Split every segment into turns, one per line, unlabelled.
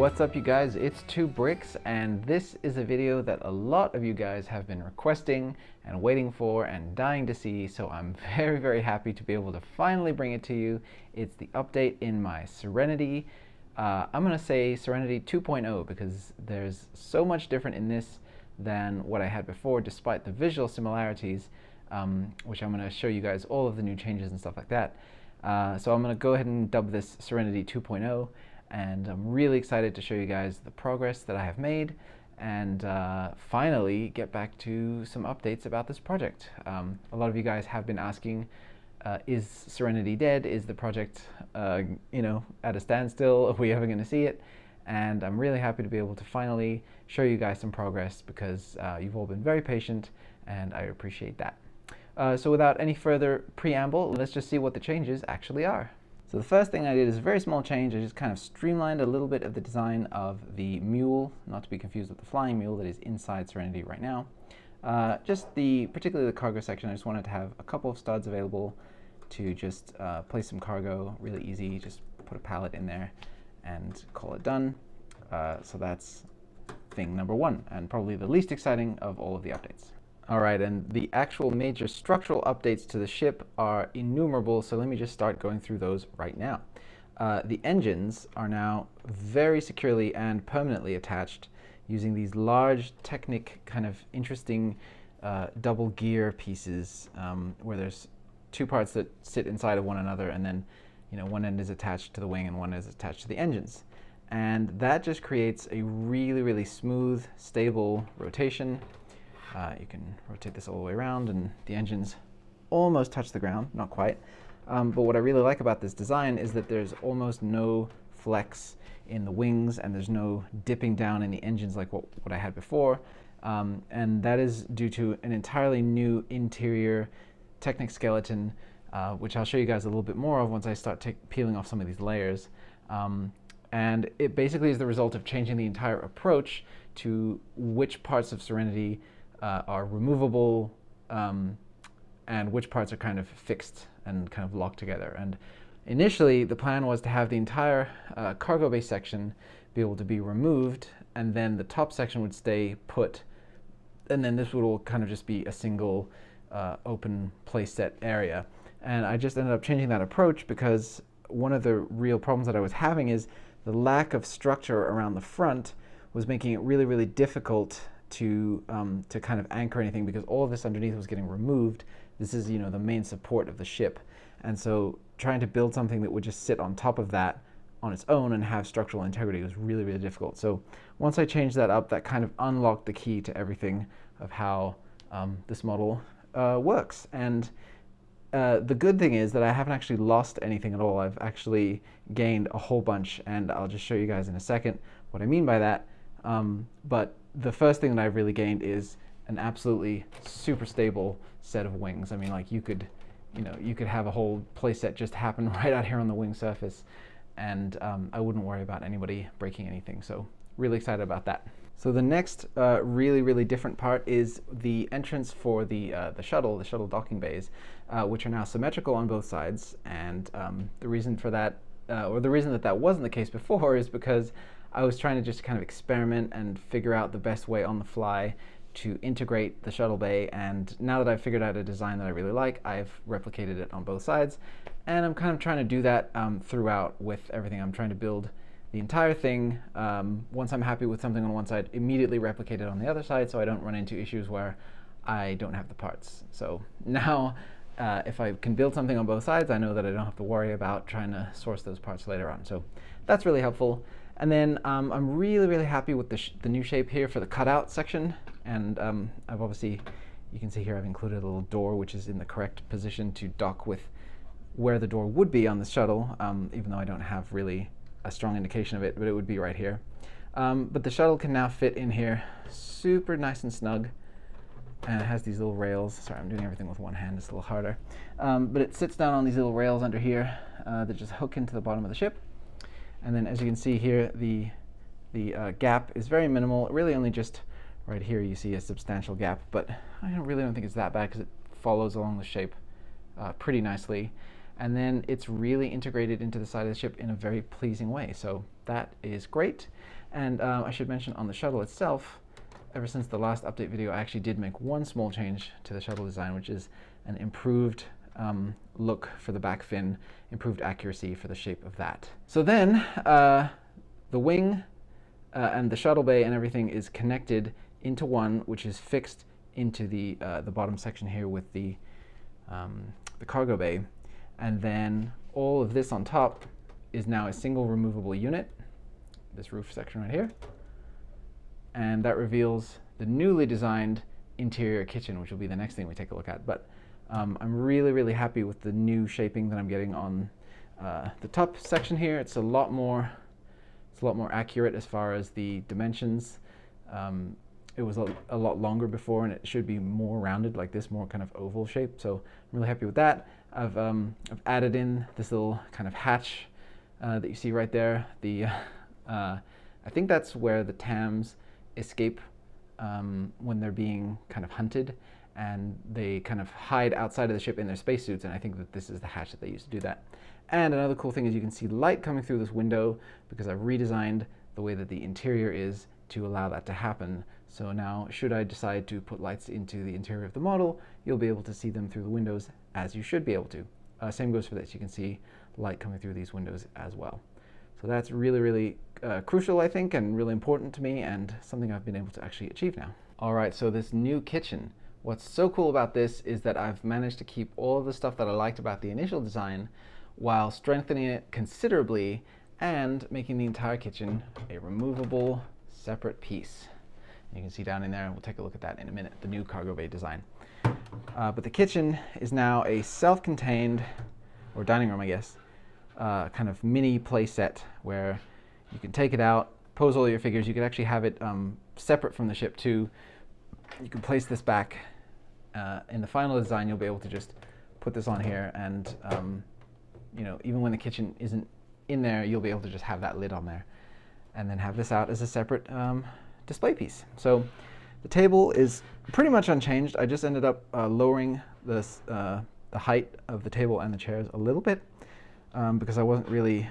What's up you guys, it's 2Bricks, and this is a video that a lot of you guys have been requesting and waiting for and dying to see, so I'm very happy to be able to finally bring it to you. It's the update in my Serenity. I'm gonna say Serenity 2.0 because there's so much different in this than what I had before, despite the visual similarities, which I'm gonna show you guys all of the new changes and stuff like that. So I'm gonna go ahead and dub this Serenity 2.0. And I'm really excited to show you guys the progress that I have made and finally get back to some updates about this project. A lot of you guys have been asking, is Serenity dead? Is the project at a standstill? Are we ever going to see it? And I'm really happy to be able to finally show you guys some progress because you've all been very patient and I appreciate that. So without any further preamble, let's just see what the changes actually are. So the first thing I did is a very small change. I just kind of streamlined a little bit of the design of the mule, not to be confused with the Flying Mule that is inside Serenity right now. Particularly the cargo section, I just wanted to have a couple of studs available to just place some cargo, really easy, just put a pallet in there and call it done. So that's thing number one, and probably the least exciting of all of the updates. Alright, and the actual major structural updates to the ship are innumerable, so let me just start going through those right now. The engines are now very securely and permanently attached using these large, Technic kind of interesting double gear pieces where there's two parts that sit inside of one another, and then one end is attached to the wing and one is attached to the engines. And that just creates a really smooth, stable rotation. You can rotate this all the way around and the engines almost touch the ground, not quite. But what I really like about this design is that there's almost no flex in the wings and there's no dipping down in the engines like what I had before. And that is due to an entirely new interior Technic skeleton, which I'll show you guys a little bit more of once I start peeling off some of these layers. And it basically is the result of changing the entire approach to which parts of Serenity are removable and which parts are kind of fixed and kind of locked together. And initially the plan was to have the entire cargo bay section be able to be removed, and then the top section would stay put, and then this would all kind of just be a single open playset area. And I just ended up changing that approach because one of the real problems that I was having is the lack of structure around the front was making it really difficult to kind of anchor anything, because all of this underneath was getting removed. This is the main support of the ship, and so trying to build something that would just sit on top of that on its own and have structural integrity was really difficult. So once I changed that up, that kind of unlocked the key to everything of how this model works. And the good thing is that I haven't actually lost anything at all. I've actually gained a whole bunch, and I'll just show you guys in a second what I mean by that. But the first thing that I've really gained is an absolutely super stable set of wings. I mean, like you could have a whole playset just happen right out here on the wing surface, and I wouldn't worry about anybody breaking anything. So really excited about that. So the next really different part is the entrance for the shuttle docking bays, which are now symmetrical on both sides. And the reason for that, or the reason that that wasn't the case before, is because I was trying to just kind of experiment and figure out the best way on the fly to integrate the shuttle bay, and now that I've figured out a design that I really like, I've replicated it on both sides, and I'm kind of trying to do that throughout with everything. I'm trying to build the entire thing. Once I'm happy with something on one side, immediately replicate it on the other side so I don't run into issues where I don't have the parts. So now if I can build something on both sides, I know that I don't have to worry about trying to source those parts later on. So that's really helpful. And then I'm really happy with the new shape here for the cutout section. And I've obviously, you can see here, I've included a little door which is in the correct position to dock with where the door would be on the shuttle, even though I don't have really a strong indication of it, but it would be right here. But the shuttle can now fit in here super nice and snug, and it has these little rails. Sorry, I'm doing everything with one hand, it's a little harder. But it sits down on these little rails under here that just hook into the bottom of the ship. And then as you can see here, the gap is very minimal. Really only just right here you see a substantial gap, but I really don't think it's that bad because it follows along the shape pretty nicely. And then it's really integrated into the side of the ship in a very pleasing way. So that is great. And I should mention on the shuttle itself, ever since the last update video, I actually did make one small change to the shuttle design, which is an improved look for the back fin, improved accuracy for the shape of that. So then the wing and the shuttle bay and everything is connected into one, which is fixed into the bottom section here with the cargo bay. And then all of this on top is now a single removable unit, this roof section right here. And that reveals the newly designed interior kitchen, which will be the next thing we take a look at. But I'm really, really happy with the new shaping that I'm getting on the top section here. It's a lot more accurate as far as the dimensions. It was a lot longer before, and it should be more rounded like this, more kind of oval shape. So I'm really happy with that. I've added in this little kind of hatch that you see right there. I think that's where the TAMs escape when they're being kind of hunted, and they kind of hide outside of the ship in their spacesuits, and I think that this is the hatch that they use to do that. And another cool thing is you can see light coming through this window because I've redesigned the way that the interior is to allow that to happen. So now, should I decide to put lights into the interior of the model, you'll be able to see them through the windows, as you should be able to. Same goes for this. You can see light coming through these windows as well. So that's really, really crucial, I think, and really important to me, and something I've been able to actually achieve now. All right, so this new kitchen. What's so cool about this is that I've managed to keep all of the stuff that I liked about the initial design while strengthening it considerably and making the entire kitchen a removable, separate piece. You can see down in there, we'll take a look at that in a minute, the new cargo bay design. But the kitchen is now a self-contained, or dining room, I guess, kind of mini play set where you can take it out, pose all your figures. You could actually have it separate from the ship too. You can place this back. In the final design, you'll be able to just put this on here, and you know, even when the kitchen isn't in there, you'll be able to just have that lid on there, and then have this out as a separate display piece. So the table is pretty much unchanged. I just ended up lowering the height of the table and the chairs a little bit because I wasn't really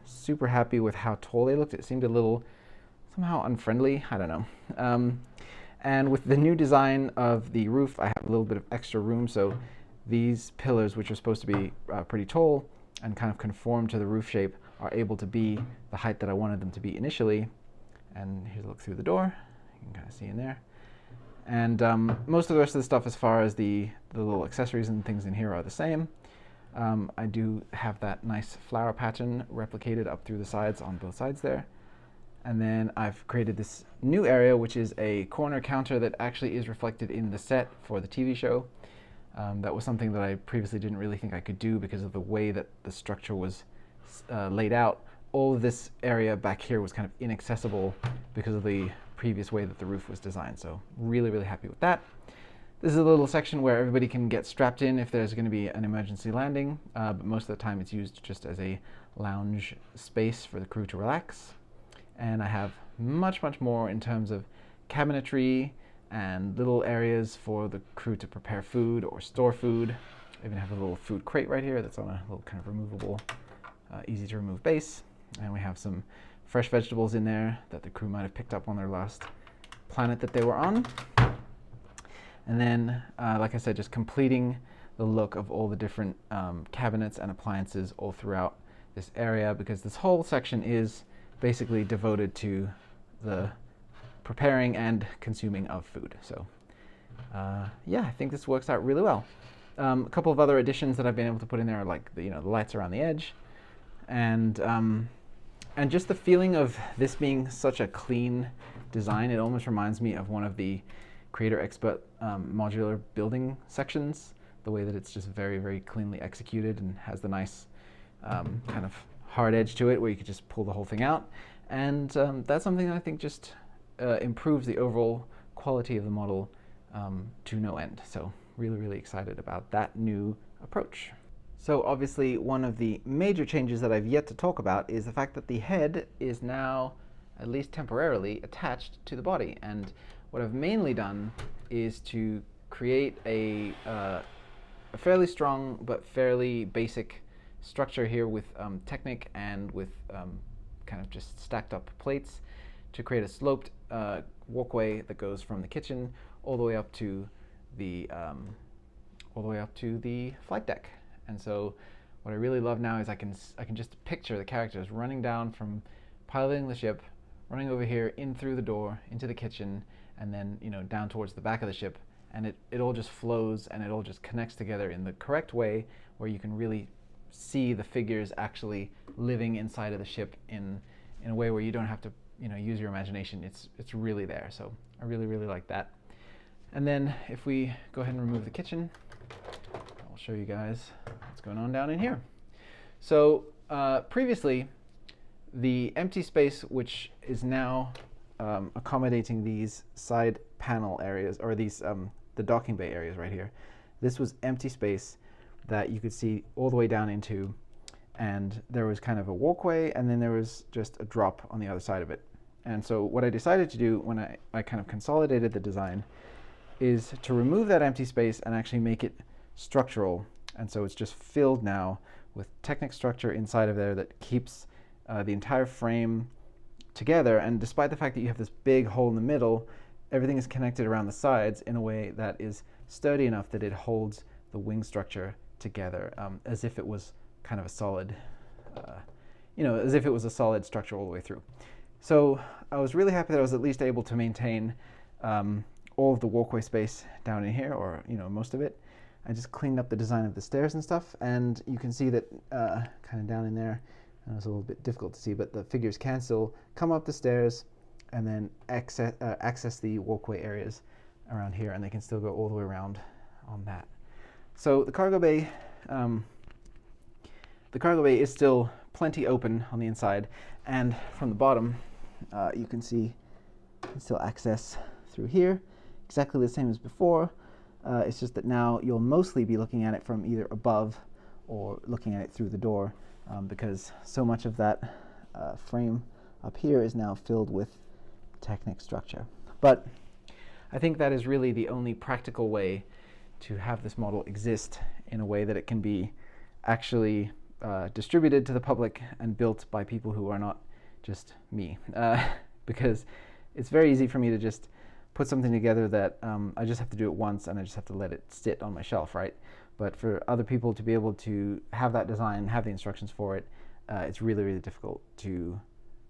super happy with how tall they looked. It seemed a little somehow unfriendly. I don't know. And with the new design of the roof, I have a little bit of extra room. So these pillars, which are supposed to be pretty tall and kind of conform to the roof shape, are able to be the height that I wanted them to be initially. And here's a look through the door. You can kind of see in there. And most of the rest of the stuff as far as the little accessories and things in here are the same. I do have that nice flower pattern replicated up through the sides on both sides there. And then I've created this new area, which is a corner counter that actually is reflected in the set for the TV show. That was something that I previously didn't really think I could do because of the way that the structure was laid out. All of this area back here was kind of inaccessible because of the previous way that the roof was designed. So really, really happy with that. This is a little section where everybody can get strapped in if there's going to be an emergency landing, but most of the time it's used just as a lounge space for the crew to relax. And I have much, much more in terms of cabinetry and little areas for the crew to prepare food or store food. I even have a little food crate right here that's on a little kind of removable, easy to remove base. And we have some fresh vegetables in there that the crew might have picked up on their last planet that they were on. And then, like I said, just completing the look of all the different cabinets and appliances all throughout this area, because this whole section is basically devoted to the preparing and consuming of food. So yeah, I think this works out really well. A couple of other additions that I've been able to put in there are like the lights around the edge, and just the feeling of this being such a clean design. It almost reminds me of one of the Creator Expert modular building sections, the way that it's just very, very cleanly executed and has the nice kind of hard edge to it where you could just pull the whole thing out. And that's something that I think just improves the overall quality of the model to no end. So really, really excited about that new approach. So obviously one of the major changes that I've yet to talk about is the fact that the head is now, at least temporarily, attached to the body. And what I've mainly done is to create a fairly strong but fairly basic structure here with Technic and with kind of just stacked up plates to create a sloped walkway that goes from the kitchen all the way up to the flight deck. And so what I really love now is I can just picture the characters running down from piloting the ship, running over here in through the door into the kitchen, and then down towards the back of the ship, and it all just flows and it all just connects together in the correct way where you can really see the figures actually living inside of the ship in a way where you don't have to use your imagination. It's really there. So I really like that. And then if we go ahead and remove the kitchen, I'll show you guys what's going on down in here. So previously, the empty space, which is now accommodating these side panel areas, or these the docking bay areas right here, this was empty space that you could see all the way down into, and there was kind of a walkway, and then there was just a drop on the other side of it. And so what I decided to do when I kind of consolidated the design is to remove that empty space and actually make it structural. And so it's just filled now with Technic structure inside of there that keeps the entire frame together. And despite the fact that you have this big hole in the middle, everything is connected around the sides in a way that is sturdy enough that it holds the wing structure together, as if it was kind of a solid, as if it was a solid structure all the way through. So I was really happy that I was at least able to maintain all of the walkway space down in here, or most of it. I just cleaned up the design of the stairs and stuff, and you can see that kind of down in there, and it's a little bit difficult to see, but the figures can still come up the stairs and then access the walkway areas around here, and they can still go all the way around on that. So the cargo bay is still plenty open on the inside, and from the bottom you can see you can still access through here, exactly the same as before. It's just that now you'll mostly be looking at it from either above or looking at it through the door, because so much of that frame up here is now filled with Technic structure. But I think that is really the only practical way to have this model exist in a way that it can be actually distributed to the public and built by people who are not just me, because it's very easy for me to just put something together that I just have to do it once and I just have to let it sit on my shelf, right? But for other people to be able to have that design, have the instructions for it, it's really difficult to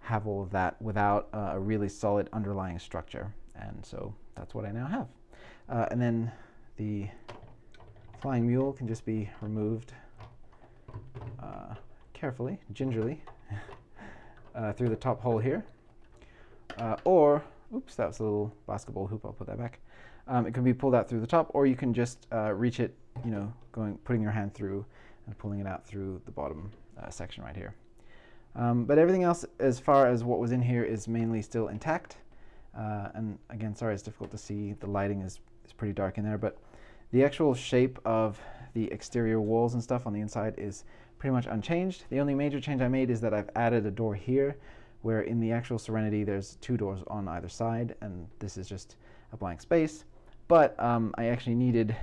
have all of that without a really solid underlying structure. And so that's what I now have. And then the Flying Mule can just be removed carefully, gingerly, through the top hole here. Or, oops, that was a little basketball hoop, I'll put that back. It can be pulled out through the top, or you can just reach it, putting your hand through and pulling it out through the bottom section right here. But everything else, as far as what was in here, is mainly still intact. And again, sorry, it's difficult to see. The lighting is pretty dark in there, but the actual shape of the exterior walls and stuff on the inside is pretty much unchanged. The only major change I made is that I've added a door here, where in the actual Serenity there's 2 doors on either side, and this is just a blank space. But I actually needed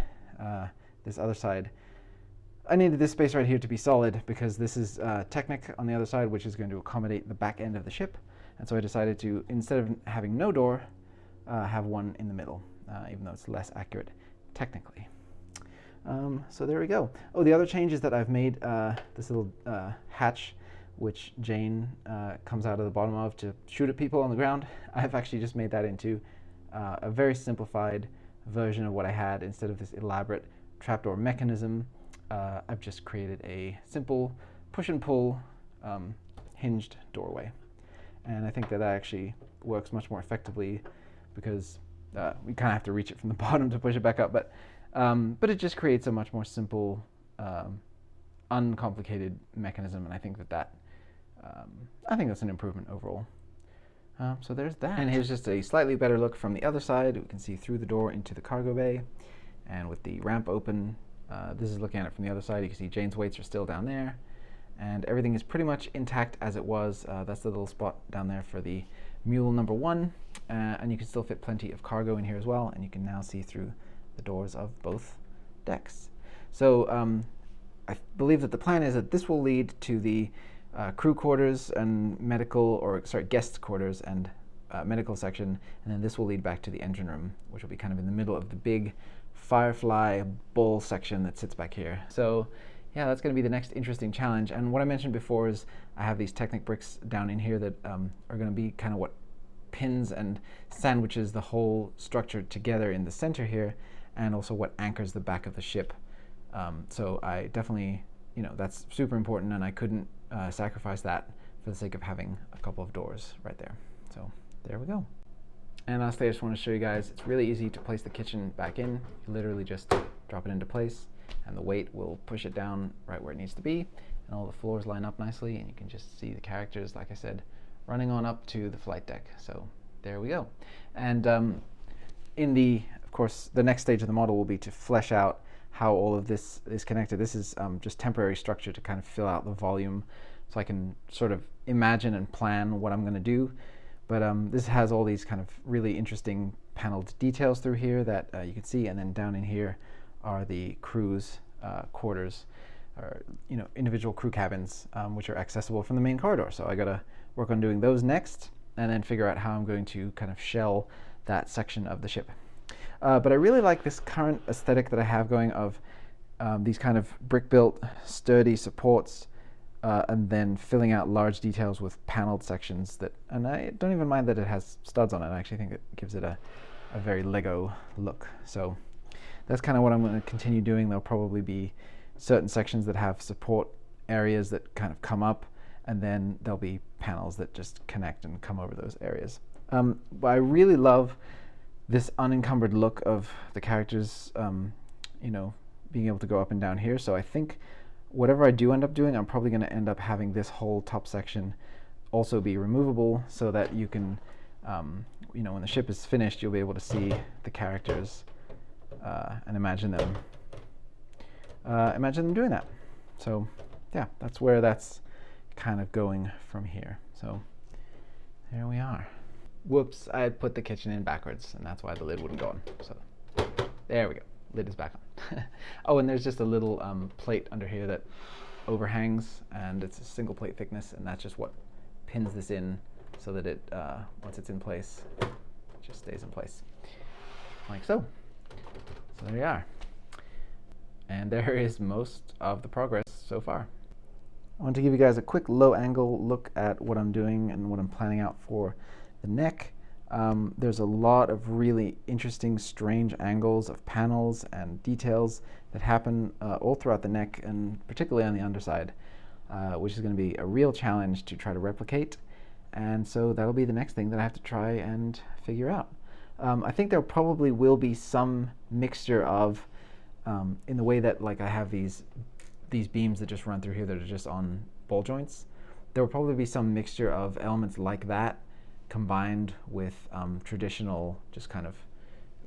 this other side. I needed this space right here to be solid, because this is Technic on the other side, which is going to accommodate the back end of the ship. And so I decided to, instead of having no door, have one in the middle, even though it's less accurate technically. So there we go. Oh, the other change is that I've made this little hatch, which Jane comes out of the bottom of to shoot at people on the ground. I've actually just made that into a very simplified version of what I had. Instead of this elaborate trapdoor mechanism, I've just created a simple push and pull hinged doorway. And I think that actually works much more effectively, because we kind of have to reach it from the bottom to push it back up. But it just creates a much more simple, uncomplicated mechanism, and I think that's an improvement overall. So there's that. And here's just a slightly better look from the other side. We can see through the door into the cargo bay, and with the ramp open, this is looking at it from the other side. You can see Jane's weights are still down there, and everything is pretty much intact as it was. That's the little spot down there for the Mule number 1, and you can still fit plenty of cargo in here as well, and you can now see through the doors of both decks. So I believe that the plan is that this will lead to the crew quarters and medical, or sorry, guest quarters and medical section, and then this will lead back to the engine room, which will be kind of in the middle of the big Firefly ball section that sits back here. So yeah, that's going to be the next interesting challenge. And what I mentioned before is I have these Technic bricks down in here that are going to be kind of what pins and sandwiches the whole structure together in the center here, and also what anchors the back of the ship. So I definitely, that's super important, and I couldn't sacrifice that for the sake of having a couple of doors right there. So there we go. And lastly, I just want to show you guys, it's really easy to place the kitchen back in. You literally just drop it into place, and the weight will push it down right where it needs to be, and all the floors line up nicely, and you can just see the characters, like I said, running on up to the flight deck. So there we go. And of course, the next stage of the model will be to flesh out how all of this is connected. This is just temporary structure to kind of fill out the volume, so I can sort of imagine and plan what I'm going to do. But this has all these kind of really interesting paneled details through here that you can see, and then down in here are the crew's quarters, or individual crew cabins, which are accessible from the main corridor. So I got to work on doing those next, and then figure out how I'm going to kind of shell that section of the ship. But I really like this current aesthetic that I have going of these kind of brick-built, sturdy supports, and then filling out large details with paneled sections and I don't even mind that it has studs on it. I actually think it gives it a very Lego look. So that's kind of what I'm going to continue doing. There'll probably be certain sections that have support areas that kind of come up, and then there'll be panels that just connect and come over those areas. But I really love this unencumbered look of the characters, being able to go up and down here. So I think whatever I do end up doing, I'm probably going to end up having this whole top section also be removable, so that you can, when the ship is finished, you'll be able to see the characters and imagine them doing that. So yeah, that's where that's kind of going from here. So there we are. Whoops, I had put the kitchen in backwards, and that's why the lid wouldn't go on. So there we go. Lid is back on. Oh, and there's just a little plate under here that overhangs, and it's a single plate thickness, and that's just what pins this in, so that it, once it's in place, it just stays in place, like so. So there you are. And there is most of the progress so far. I want to give you guys a quick low angle look at what I'm doing and what I'm planning out for the neck. There's a lot of really interesting, strange angles of panels and details that happen all throughout the neck, and particularly on the underside, which is going to be a real challenge to try to replicate. And so that'll be the next thing that I have to try and figure out. I think there probably will be some mixture of, in the way that, like, I have these beams that just run through here that are just on ball joints. There will probably be some mixture of elements like that, combined with traditional, just kind of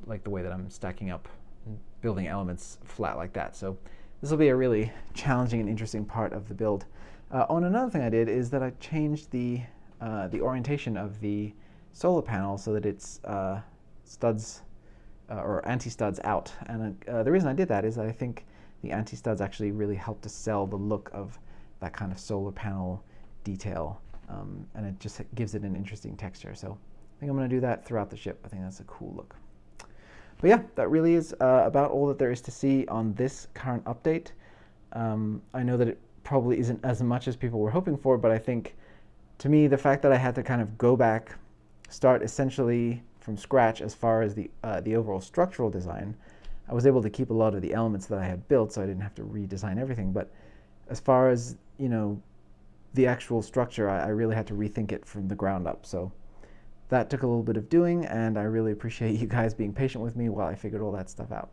like the way that I'm stacking up and building elements flat like that. So this will be a really challenging and interesting part of the build. Another thing I did is that I changed the orientation of the solar panel so that it's studs or anti-studs out. And the reason I did that is I think the anti-studs actually really help to sell the look of that kind of solar panel detail. And it just gives it an interesting texture. So I think I'm going to do that throughout the ship. I think that's a cool look. But yeah, that really is about all that there is to see on this current update. I know that it probably isn't as much as people were hoping for, but I think, to me, the fact that I had to kind of go back, start essentially from scratch as far as the overall structural design, I was able to keep a lot of the elements that I had built, so I didn't have to redesign everything. But as far as, the actual structure, I really had to rethink it from the ground up. So that took a little bit of doing, and I really appreciate you guys being patient with me while I figured all that stuff out.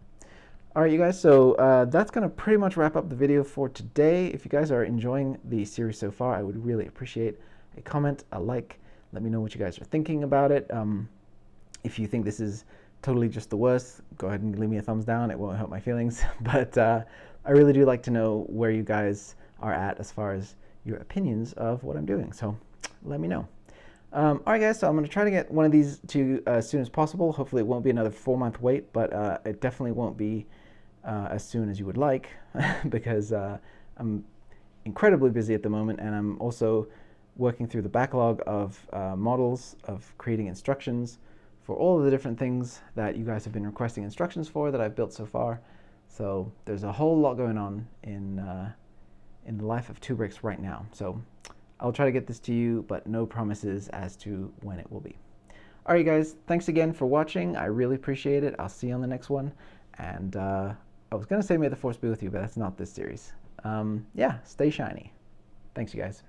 All right, you guys, so that's going to pretty much wrap up the video for today. If you guys are enjoying the series so far, I would really appreciate a comment, a like. Let me know what you guys are thinking about it. If you think this is totally just the worst, go ahead and leave me a thumbs down. It won't hurt my feelings. But I really do like to know where you guys are at as far as your opinions of what I'm doing. So let me know. All right, guys, so I'm going to try to get one of these to you as soon as possible. Hopefully it won't be another 4-month wait, but it definitely won't be as soon as you would like, because I'm incredibly busy at the moment, and I'm also working through the backlog of models, of creating instructions for all of the different things that you guys have been requesting instructions for that I've built so far. So there's a whole lot going on in the life of 2Bricks right now. So I'll try to get this to you, but no promises as to when it will be. All right, guys, thanks again for watching. I really appreciate it. I'll see you on the next one. And I was going to say may the force be with you, but that's not this series. Yeah, stay shiny. Thanks, you guys.